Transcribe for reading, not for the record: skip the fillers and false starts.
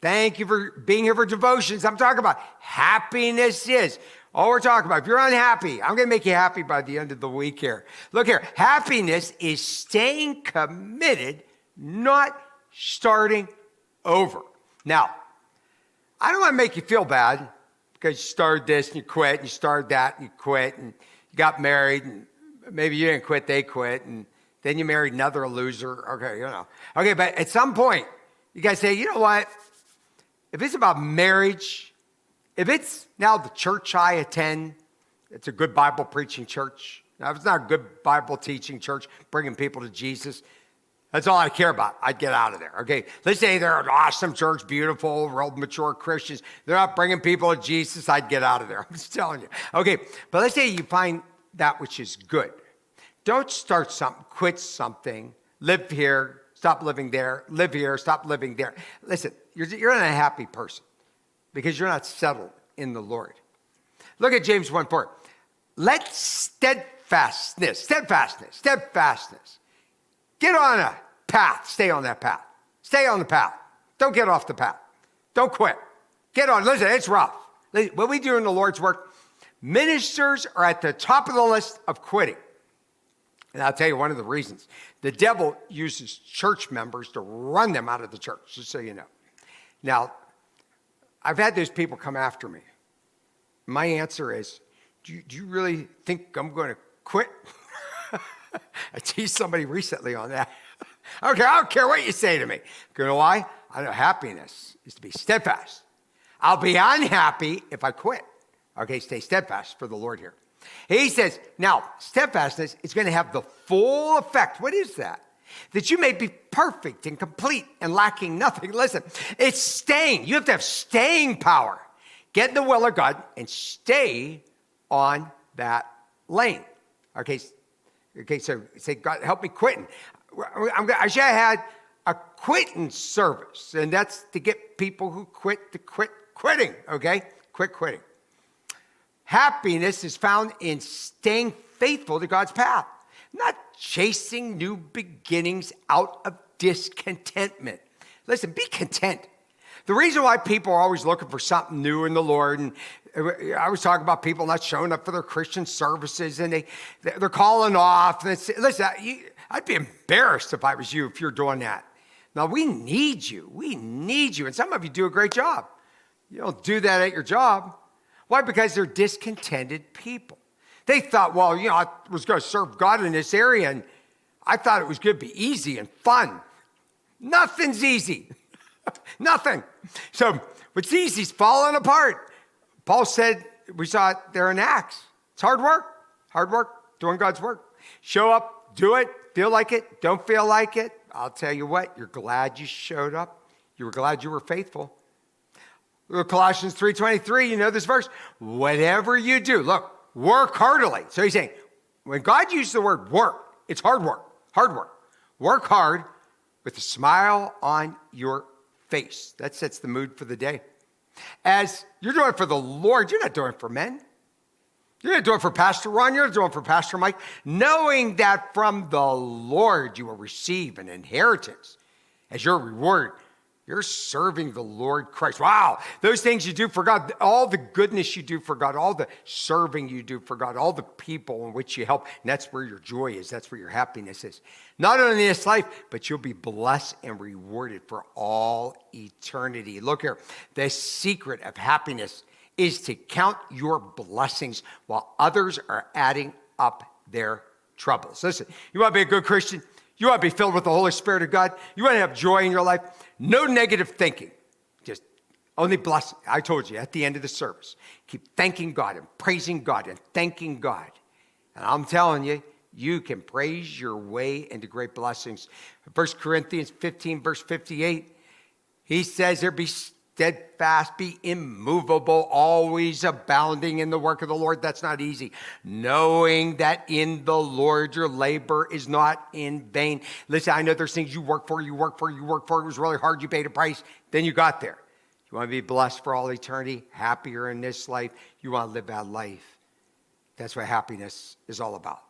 Thank you for being here for devotions. I'm talking about happiness is all we're talking about. If you're unhappy, I'm going to make you happy by the end of the week here. Look here. Happiness is staying committed, not starting over. Now, I don't want to make you feel bad because you started this and you quit, and you started that and you quit, and you got married, and maybe you didn't quit, they quit, and then you married another loser. Okay, Okay, but at some point, you guys say, you know what? If it's about marriage, if it's now the church I attend, it's a good Bible preaching church. Now, if it's not a good Bible teaching church, bringing people to Jesus, that's all I care about. I'd get out of there, okay? Let's say they're an awesome church, beautiful, real mature Christians. They're not bringing people to Jesus. I'd get out of there. I'm just telling you. Okay, but let's say you find that which is good. Don't start something, quit something, live here, stop living there, live here, stop living there. Listen, you're an unhappy person because you're not settled in the Lord. Look at James 1:4. Let steadfastness, get on a path, stay on that path. Stay on the path. Don't get off the path. Don't quit. Get on. Listen, it's rough. When we do in the Lord's work, ministers are at the top of the list of quitting. And I'll tell you one of the reasons. The devil uses church members to run them out of the church, just so you know. Now, I've had those people come after me. My answer is, do you really think I'm going to quit? I teased somebody recently on that. Okay, I don't care what you say to me. You know why? I know happiness is to be steadfast. I'll be unhappy if I quit. Okay, stay steadfast for the Lord here. He says, now, steadfastness is going to have the full effect. What is that? That you may be perfect and complete and lacking nothing. Listen, it's staying. You have to have staying power. Get in the will of God and stay on that lane. Okay, so say, God, help me quitting. I should have had a quitting service, and that's to get people who quit to quit quitting, okay? Quit quitting. Happiness is found in staying faithful to God's path, not chasing new beginnings out of discontentment. Listen, be content. The reason why people are always looking for something new in the Lord, and I was talking about people not showing up for their Christian services, and they're calling off. And listen, I'd be embarrassed if I was you, if you're doing that. Now, we need you. We need you. And some of you do a great job. You don't do that at your job. Why? Because they're discontented people. They thought, well, I was going to serve God in this area, and I thought it was going to be easy and fun. Nothing's easy. Nothing. So what's easy is falling apart. Paul said, we saw it there in Acts. It's hard work, doing God's work. Show up, do it, feel like it, don't feel like it. I'll tell you what, you're glad you showed up. You were glad you were faithful. Colossians 3:23, you know this verse. Whatever you do, look, work heartily. So he's saying, when God uses the word work, it's hard work. Work hard with a smile on your face. That sets the mood for the day. As you're doing it for the Lord, you're not doing it for men. You're not doing it for Pastor Ron, you're not doing it for Pastor Mike. Knowing that from the Lord you will receive an inheritance as your reward. You're serving the Lord Christ. Wow. Those things you do for God, all the goodness you do for God, all the serving you do for God, all the people in which you help, and that's where your joy is. That's where your happiness is. Not only in this life, but you'll be blessed and rewarded for all eternity. Look here. The secret of happiness is to count your blessings while others are adding up their troubles. Listen, you want to be a good Christian? You want to be filled with the Holy Spirit of God? You want to have joy in your life? No negative thinking. Just only blessing. I told you at the end of the service, keep thanking God and praising God and thanking God. And I'm telling you, you can praise your way into great blessings. 1 Corinthians 15, verse 58, he says there, be steadfast, be immovable, always abounding in the work of the Lord. That's not easy. Knowing that in the Lord your labor is not in vain. Listen, I know there's things you work for. It was really hard. You paid a price. Then you got there. You want to be blessed for all eternity, happier in this life. You want to live that life. That's what happiness is all about.